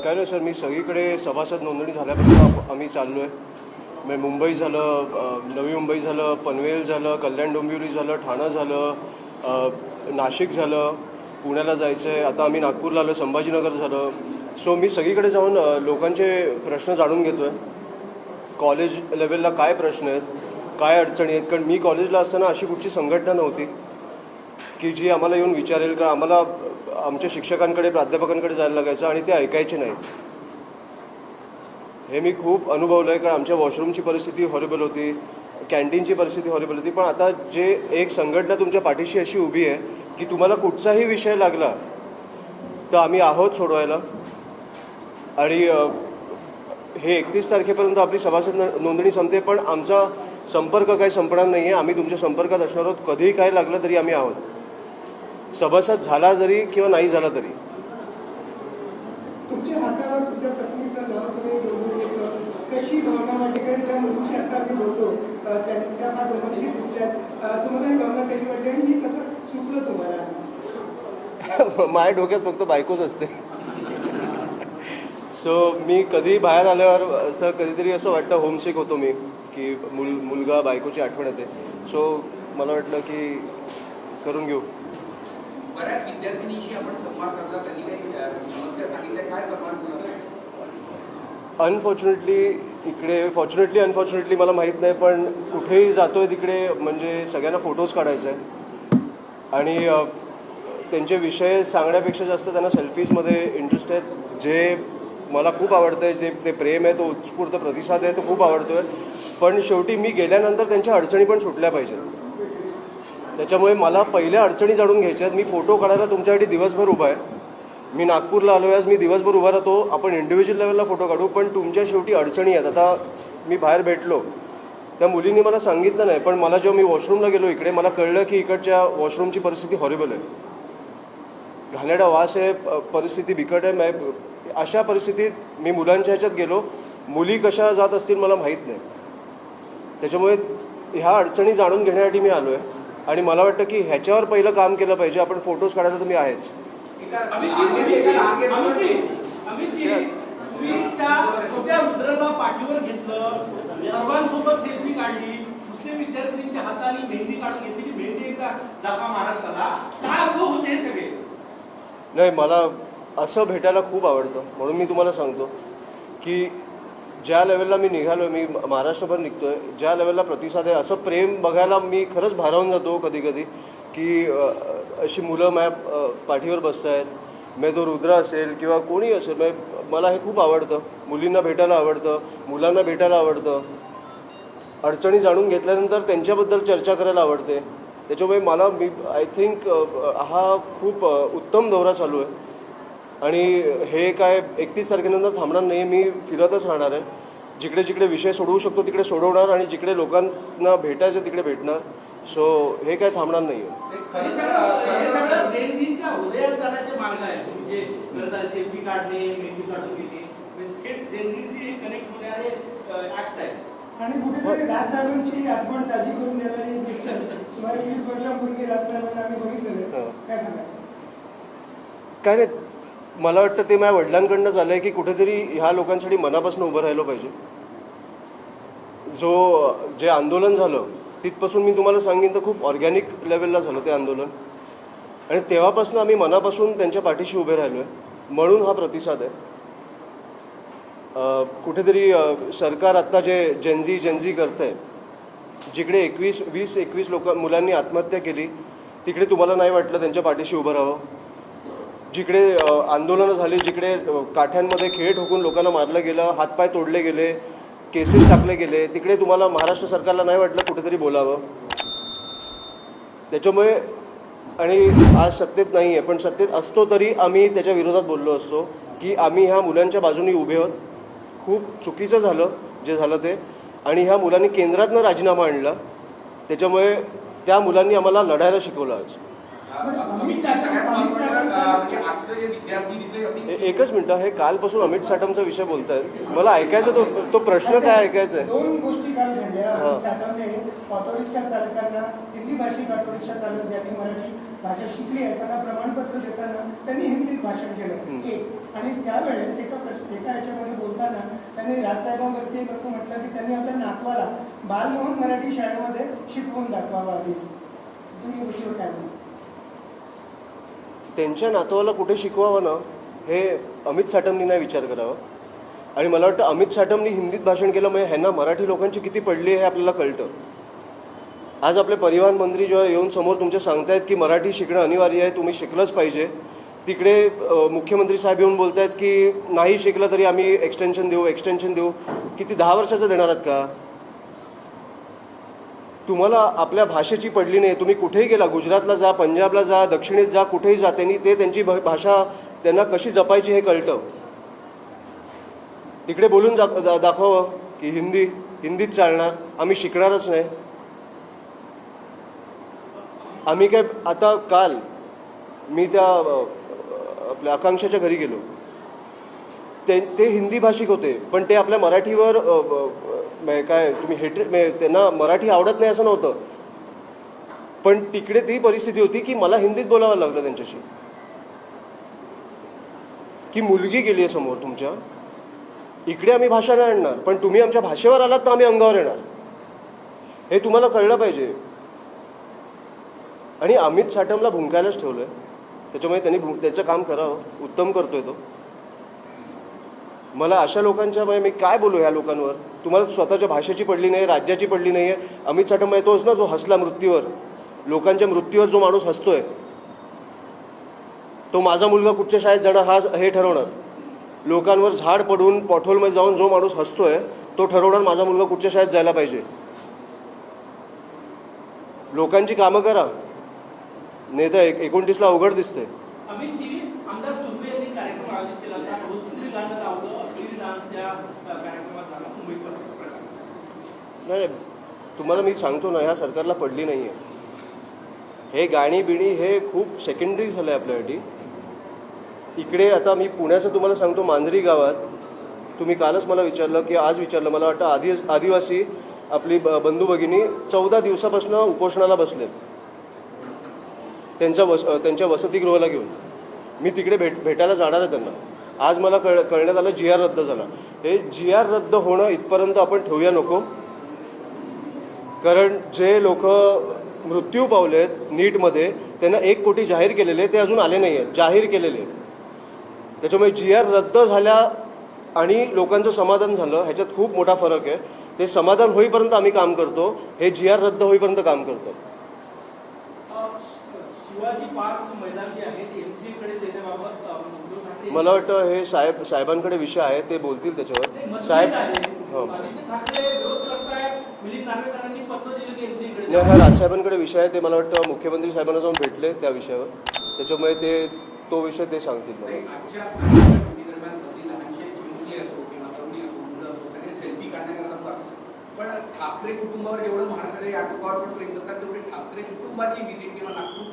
काय नाही सर, मी सगळीकडे सभासद नोंदणी झाल्यापासून आम्ही चाललो आहे. म्हणजे मुंबई झालं, नवी मुंबई झालं, पनवेल झालं, कल्याण डोंबिवली झालं, ठाणं झालं, नाशिक झालं, पुण्याला जायचं आहे, आता आम्ही नागपूरला आलो, संभाजीनगर झालं. सो मी सगळीकडे जाऊन लोकांचे प्रश्न जाणून घेतो आहे. कॉलेज लेवलला काय प्रश्न आहेत, काय अडचणी आहेत. कारण मी कॉलेजला असताना अशी कुठची संघटना नव्हती की जी आम्हाला येऊन विचारेल. का आम्हाला आमच्या शिक्षकांकडे, प्राध्यापकांकडे जायला लागायचं आणि ते ऐकायचे नाहीत. हे मी खूप अनुभवलं आहे. कारण आमच्या वॉशरूमची परिस्थिती हॉरिबल होती, कॅन्टीनची परिस्थिती हॉरिबल होती. पण आता जे एक संघटना तुमच्या पाठीशी अशी उभी आहे की तुम्हाला कुठचाही विषय लागला तर आम्ही आहोत सोडवायला. आणि हे 31 तारखेपर्यंत आपली सभासद नोंदणी संपते, पण आमचा संपर्क काही संपणार नाही आहे. आम्ही तुमच्या संपर्कात असणार आहोत. कधीही काय लागलं तरी आम्ही आहोत. सभासद झाला जरी किंवा नाही झाला तरी. तुमच्या हातावर तुमच्या पत्नीचं नाव तुम्ही नोंदवून घेतलं, कशी भावना वाटते? कारण त्या मुलीची आता आम्ही बोलतो त्या फार रोमांचित दिसल्यात. तुम्हाला ही भावना कशी वाटते आणि हे कसं सुचलं तुम्हाला? माझ्या डोक्यात फक्त बायकोच असते. सो मी कधी बाहेर आल्यावर असं कधीतरी असं वाटतं, होमसिक होतो मी, की मुलगा बायकोची आठवण येते. सो मला वाटलं की करून घेऊ. बऱ्याच विद्यार्थिनींशी आपण संवाद साधला, त्यांनी काही समस्या सांगितल्या, काय संवाद झाला? अनफॉर्च्युनेटली इकडे, फॉर्च्युनेटली अनफॉर्च्युनेटली मला माहीत नाही, पण कुठेही जातो आहे तिकडे म्हणजे सगळ्यांना फोटोज काढायचे आहे. आणि त्यांचे विषय सांगण्यापेक्षा जास्त त्यांना सेल्फीजमध्ये इंटरेस्ट आहेत. जे मला खूप आवडतं आहे, जे ते प्रेम आहे, तो उत्स्फूर्त प्रतिसाद आहे, तो खूप आवडतो आहे. पण शेवटी मी गेल्यानंतर त्यांच्या अडचणी पण सुटल्या पाहिजेत. त्याच्यामुळे मला पहिल्या अडचणी जाणून घ्यायच्या आहेत. मी फोटो काढायला तुमच्यासाठी दिवसभर उभा आहे. मी नागपूरला आलो आहे, आज मी दिवसभर उभा राहतो. आपण इंडिव्हिज्युअल लेवलला फोटो काढू, पण तुमच्या शेवटी अडचणी आहेत. आता मी बाहेर भेटलो, त्या मुलींनी मला सांगितलं नाही, पण मला जेव्हा मी वॉशरूमला गेलो इकडे, मला कळलं की इकडच्या वॉशरूमची परिस्थिती हॉरिबल आहे. घाणेरडा वास आहे, परिस्थिती बिकट आहे. अशा परिस्थितीत मी मुलांच्या ह्याच्यात गेलो. मुली कशा जात असतील मला माहीत नाही. त्याच्यामुळे ह्या अडचणी जाणून घेण्यासाठी मी आलो आहे. आणि मला वाटतं की ह्याच्यावर पहिलं काम केलं पाहिजे. आपण फोटोज काढायला तर मी आहेच. छोट्या रुद्रला पाठीवर घेतलं, सर्वांसोबत सेल्फी काढली, मुस्लिम विद्यार्थिनींच्या हाताने मेहंदी काढून घेतली की मेहंदी एकदा दाखवा महाराष्ट्राला. काय अनुभव होते हे सगळे? नाही, मला असं भेटायला खूप आवडतं. म्हणून मी तुम्हाला सांगतो की ज्या लेवलला मी निघालो आहे, मी महाराष्ट्रभर निघतो आहे, ज्या लेवलला प्रतिसाद आहे, असं प्रेम बघायला मी खरंच भारावून जातो कधी कधी. की अशी मुलं माझ्या पाठीवर बसत आहेत. मग तो रुद्र असेल किंवा कोणी असेल, मला हे खूप आवडतं. मुलींना भेटायला आवडतं, मुलांना भेटायला आवडतं. अडचणी जाणून घेतल्यानंतर त्यांच्याबद्दल चर्चा करायला आवडते. त्याच्यामुळे मी आय थिंक हा खूप उत्तम दौरा चालू आहे. आणि हे काय 31 तारखेनंतर थांबणार नाही. मी फिरतच राहणार आहे. जिकडे जिकडे विषय सोडवू शकतो तिकडे सोडवणार आणि जिकडे लोकांना भेटायचं तिकडे भेटणार. सो हे काय थांबणार नाही आहे. सेल्फी काढणे, मेहंदी काढून घेणे, जेनजीशी कनेक्ट होणारे ऍक्ट आहे. आणि कुठेतरी राजसाहेबांची आठवण ताजी करून देणारी दिसतात. सुमारे 20 वर्षांपूर्वी राजसाहेबांना आम्ही बघितलं. काय सांगा? काय नाही, मला वाटतं ते माझ्या वडिलांकडनं झालं आहे की कुठेतरी ह्या लोकांसाठी मनापासून उभं राहिलं पाहिजे. जे आंदोलन झालं तिथपासून मी तुम्हाला सांगेन तर खूप ऑर्गॅनिक लेवलला झालं ते आंदोलन. आणि तेव्हापासून आम्ही मनापासून त्यांच्या पाठीशी उभे राहिलो आहे. म्हणून हा प्रतिसाद आहे. कुठेतरी सरकार आत्ता जे जेनझी करतं आहे, जिकडे 20-21 मुलांनी आत्महत्या केली तिकडे तुम्हाला नाही वाटलं त्यांच्या पाठीशी उभं राहावं. जिकडे आंदोलनं झाली, जिकडे काठ्यांमध्ये खेळ ठोकून लोकांना मारलं गेलं, हातपाय तोडले गेले, केसेस टाकले गेले, तिकडे तुम्हाला महाराष्ट्र सरकारला नाही वाटलं कुठेतरी बोलावं. त्याच्यामुळे, आणि आज सत्तेत नाही आहे पण सत्तेत असतो तरी आम्ही त्याच्या विरोधात बोललो असतो की आम्ही ह्या मुलांच्या बाजूनी उभे आहोत. खूप चुकीचं झालं जे झालं ते. आणि ह्या मुलांनी केंद्रातनं राजीनामा आणला. त्याच्यामुळे त्या मुलांनी आम्हाला लढायला शिकवलं आज. अमित शहा सगळ्यात महत्त्वाचं म्हणजे आजचं जे विद्यार्थी दिसले अति एकच मिनटं, हे कालपासून अमित साटमचा विषय बोलतायत, मला ऐकायचं तो प्रश्न काय ऐकायचा आहे? दोन गोष्टी काल घडल्या. साठवणे ऑटो रिक्षा चालकांना, हिंदी भाषिक ऑटो रिक्षा चालक ज्यांनी मराठी भाषा शिकली आहे त्यांना प्रमाणपत्र देताना त्यांनी हिंदीत भाषण केलं एक. आणि त्यावेळेस एका याच्यामध्ये बोलताना त्यांनी राजसाहेबांवरती एक असं म्हटलं की त्यांनी आपल्या नातवाला बालमोहन मराठी शाळेमध्ये शिकवून दाखवावं आधी. तुम्ही गोष्टीवर काय म्हणता? त्यांच्या नातवाला कुठे शिकवावं ना, हे अमित साटमनी नाही विचार करावा. आणि मला वाटतं अमित साटमनी हिंदीत भाषण केलं म्हणजे ह्यांना मराठी लोकांची किती पडली हे आपल्याला कळतं. आज आपले परिवहन मंत्री जेव्हा येऊन समोर तुमच्या सांगतायत की मराठी शिकणं अनिवार्य आहे, तुम्ही शिकलंच पाहिजे, तिकडे मुख्यमंत्री साहेब येऊन बोलत आहेत की नाही शिकलं तरी आम्ही एक्सटेन्शन देऊ. किती 10 वर्षाचं देणार आहात का? तुम्हाला आपल्या भाषेची पडली नाही, तुम्ही कुठेही गेला, गुजरातला जा, पंजाबला जा, दक्षिणेत जा, कुठेही जा, त्यांची भाषा त्यांना कशी जपायची हे कळतं. तिकडे बोलून दाखवावं की हिंदीत चालणार, आम्ही शिकणारच नाही. आम्ही काय आता काल मी त्या आपल्या आकांक्षाच्या घरी गेलो, ते हिंदी भाषिक होते पण ते आपल्या मराठीवर काय तुम्ही त्यांना मराठी आवडत नाही असं नव्हतं, पण तिकडे ती परिस्थिती होती की मला हिंदीत बोलावं लागलं त्यांच्याशी की मुलगी गेली आहे समोर तुमच्या, इकडे आम्ही भाषा नाही आणणार पण तुम्ही आमच्या भाषेवर आलात तर आम्ही अंगावर येणार. हे तुम्हाला कळलं पाहिजे. आणि अमित साटमला भुंकायलाच ठेवलं आहे, त्याच्यामुळे त्यांनी त्याचं काम करावं. उत्तम करतोय तो. मला अशा लोकांच्या मी काय बोलू ह्या लोकांवर? तुम्हाला स्वतःच्या भाषेची पडली नाही, राज्याची पडली नाही आहे. अमित साटम तोच ना जो हसला मृत्यूवर, लोकांच्या मृत्यूवर जो माणूस हसतोय, तो माझा मुलगा कुठच्या शाळेत जाणार हे ठरवणार. लोकांवर झाड पडून पॉटहोलमध्ये जाऊन जो माणूस हसतोय तो ठरवणार माझा मुलगा कुठच्या शाळेत जायला पाहिजे. लोकांची कामं करा, नाही तर 29ला अवघड दिसते. अमितजी, आमदार सुर्वे यांनी कार्यक्रम आयोजित केला होता. भोजपुरी गाणं लावलं, अश्लील डान्स त्या कार्यक्रमात झाला मुंबईचा प्रकार. नाही, तुम्हाला मी सांगतो ना, ह्या सरकारला पडली नाही आहे. हे गाणी बिणी हे खूप सेकंडरी झालं आहे आपल्यासाठी. इकडे आता मी पुण्याचं तुम्हाला सांगतो, मांजरी गावात तुम्ही कालच मला विचारलं की आज विचारलं, मला वाटतं आदिवासी आपली बंधू भगिनी 14 दिवसापासून उपोषणाला बसलेत त्यांच्या वसतिगृहाला घेऊन. मी तिकडे भेटायला जाणार आहे त्यांना. आज मला कळण्यात आलं GR रद्द झाला. हे GR रद्द होणं इथपर्यंत आपण ठेवूया नको, कारण जे लोक मृत्यू पावलेत नीटमध्ये त्यांना 1 कोटी जाहीर केलेले, ते अजून आले नाही आहेत, जाहीर केलेले. त्याच्यामुळे GR रद्द झाल्या आणि लोकांचं समाधान झालं ह्याच्यात खूप मोठा फरक आहे. ते समाधान होईपर्यंत आम्ही काम करतो, हे GR रद्द होईपर्यंत काम करतो. शिवाजी पार्क मैदान जे आहे ते MCA कडे देण्याबाबत मला वाटतं हे साहेबांकडे विषय आहे, ते बोलतील त्याच्यावर. साहेब हो, ह्या राजसाहेबांकडे विषय आहे, ते मला वाटतं मुख्यमंत्री साहेबांना जाऊन भेटले त्या विषयावर, त्याच्यामुळे तो विषय ते सांगतील मला. आजच्या दरम्यान लहानशे चिमुकली असो किंवा तरुणी असो, मुलं असो, सगळे सेल्फी काढण्याकरता. पण ठाकरे कुटुंबावर जेवढं महाराष्ट्राच्या या टोकावर पण प्रेम करतात तेवढे ठाकरे कुटुंबाची व्हिजिट किंवा नागपूर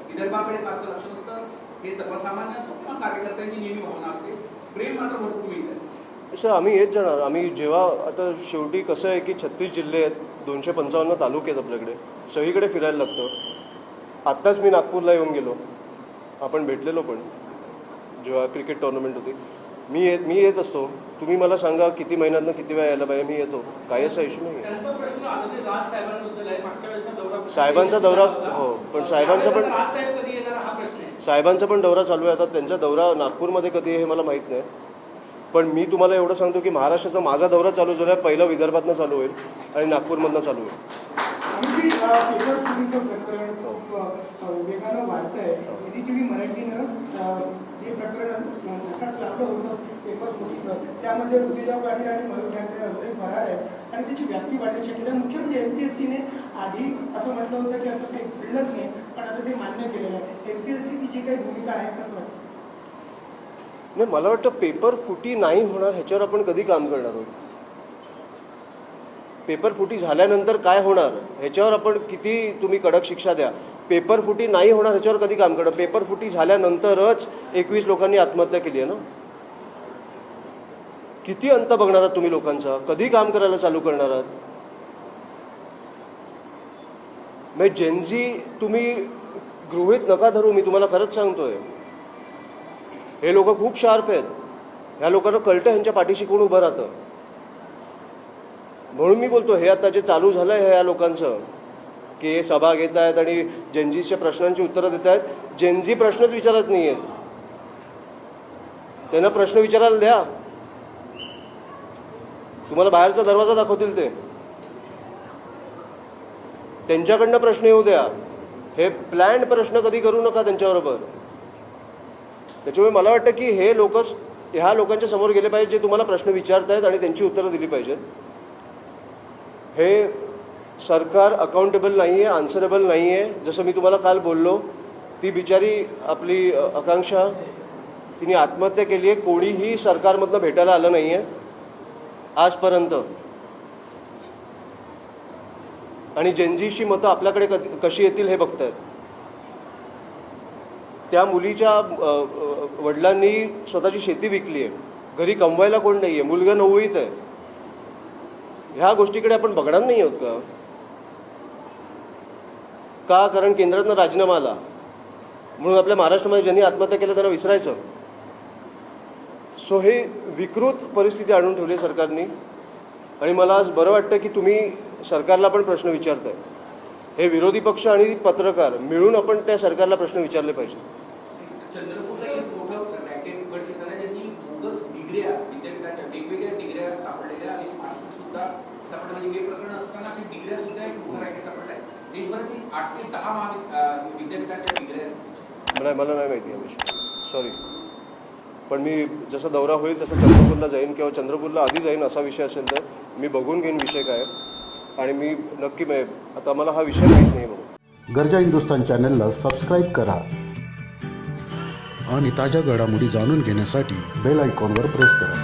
विदर्भाकडे फारसं लक्ष नसतं. हे सर्वसामान्य असो किंवा कार्यकर्त्यांची नेहमी भावना असते, प्रेम मात्र भरपूर मिळतं. असं आम्ही येत जाणार. आम्ही जेव्हा आता शेवटी कसं आहे की 36 जिल्हे आहेत, 255 तालुके आहेत आपल्याकडे, सगळीकडे फिरायला लागतं. आत्ताच मी नागपूरला येऊन गेलो, आपण भेटलेलो पण जेव्हा क्रिकेट टुर्नामेंट होती. मी येत असतो. तुम्ही मला सांगा किती महिन्यातनं किती वेळा यायला पाहिजे, मी येतो. काही असा इश्यू नाही आहे. साहेबांचा दौरा हो, पण साहेबांचा पण दौरा चालू आहे. आता त्यांचा दौरा नागपूरमध्ये कधी आहे हे मला माहीत नाही, पण मी तुम्हाला एवढं सांगतो की महाराष्ट्राचा माझा दौरा चालू झाला आहे, पहिला विदर्भातनं चालू होईल आणि नागपूरमधनं चालू होईल. आमची पेपर फुटीचं प्रकरण खूप वेगानं वाढतं आहे. ADTV मराठीनं जे प्रकरण तसाच लावलं होतं पेपर फुटीचं, त्यामध्ये ऋतुजा पाटील आणि मयूर ठाकरे अजूनही फरार आहेत आणि त्याची व्याप्ती वाढण्याची शक्यता. मुख्य म्हणजे MPSCने आधी असं म्हटलं होतं की असं काही घडलंच नाही, पण आता ते मान्य केलेलं आहे. MPSCची जी काही भूमिका आहे कसं वाटतं? नाही, मला वाटतं पेपर फुटी नाही होणार ह्याच्यावर आपण कधी काम करणार आहोत. पेपरफुटी झाल्यानंतर काय होणार ह्याच्यावर आपण किती तुम्ही कडक शिक्षा द्या. पेपरफुटी नाही होणार ह्याच्यावर कधी काम करणं. पेपरफुटी झाल्यानंतरच 21 लोकांनी आत्महत्या केली आहे ना. किती अंत बघणार आहात तुम्ही लोकांचा? कधी काम करायला चालू करणार आहात? म्हणजे जेनझी तुम्ही गृहीत नका धरू. मी तुम्हाला खरंच सांगतोय, हे लोक खूप शार्प आहेत. ह्या लोकांना कळतं ह्यांच्या पाठीशी कोण उभं राहतं. म्हणून मी बोलतो, हे आता जे चालू झालं आहे ह्या लोकांचं, की हे सभा घेत आहेत आणि जेनझीच्या प्रश्नांची उत्तरं देत आहेत. जेनझी प्रश्नच विचारत नाही आहेत. त्यांना प्रश्न विचारायला द्या. तुम्हाला बाहेरचा दरवाजा दाखवतील ते. त्यांच्याकडनं प्रश्न येऊ द्या. हे प्लॅन्ड प्रश्न कधी करू नका त्यांच्याबरोबर. त्याच्यामुळे मला वाटतं की हे लोकच ह्या लोकांच्या समोर गेले पाहिजे जे तुम्हाला प्रश्न विचारत आहेत आणि त्यांची उत्तरं दिली पाहिजेत. हे सरकार अकाउंटेबल नाही आहे, आन्सरेबल नाही आहे. जसं मी तुम्हाला काल बोललो, ती बिचारी आपली आकांक्षा तिने आत्महत्या केली आहे. कोणीही सरकारमधनं भेटायला आलं नाही आहे आजपर्यंत. आणि जेनझीची मतं आपल्याकडे कशी येतील हे बघतायत. त्या मुलीच्या वडिलांनी स्वतःची शेती विकली आहे. घरी कमवायला कोण नाही आहे. मुलगा 9वीत आहे. ह्या गोष्टीकडे आपण बघणार नाही आहोत का? का? कारण केंद्रातनं राजीनामा आला म्हणून आपल्या महाराष्ट्रामध्ये ज्यांनी आत्महत्या केल्या त्यांना विसरायचं. सो हे विकृत परिस्थिती आणून ठेवली सरकारने. आणि मला आज बरं वाटतं की तुम्ही सरकारला पण प्रश्न विचारताय. हे विरोधी पक्ष आणि पत्रकार मिळून आपण त्या सरकारला प्रश्न विचारले पाहिजे. चंद्रपूरचा एक मोठं रॅकेट उघड दिसत आहे, ज्यांनी बोगस डिग्र्या विद्यापीठाच्या वेगवेगळ्या डिग्र्या सापडलेल्या आणि मास्टर सुद्धा सापडले. म्हणजे हे प्रकरण असताना अशी डिग्र्या सुद्धा एक मोठं रॅकेट सापडलं आहे. देशभरातील 8 ते 10 विद्यापीठाच्या डिग्र्या आहेत. मला नाही माहिती आहे विषय, सॉरी. पण मी जसा दौरा होईल तसं चंद्रपूरला जाईन किंवा चंद्रपूरला आधी जाईन. असा विषय असेल तर मी बघून घेईन विषय काय. आणि मी नक्की आता मला हा विषय माहीत नाही. बघू. गर्जा हिंदुस्तान चॅनलला सबस्क्राईब करा आणि ताज्या घडामोडी जाणून घेण्यासाठी बेल आयकॉनवर प्रेस करा.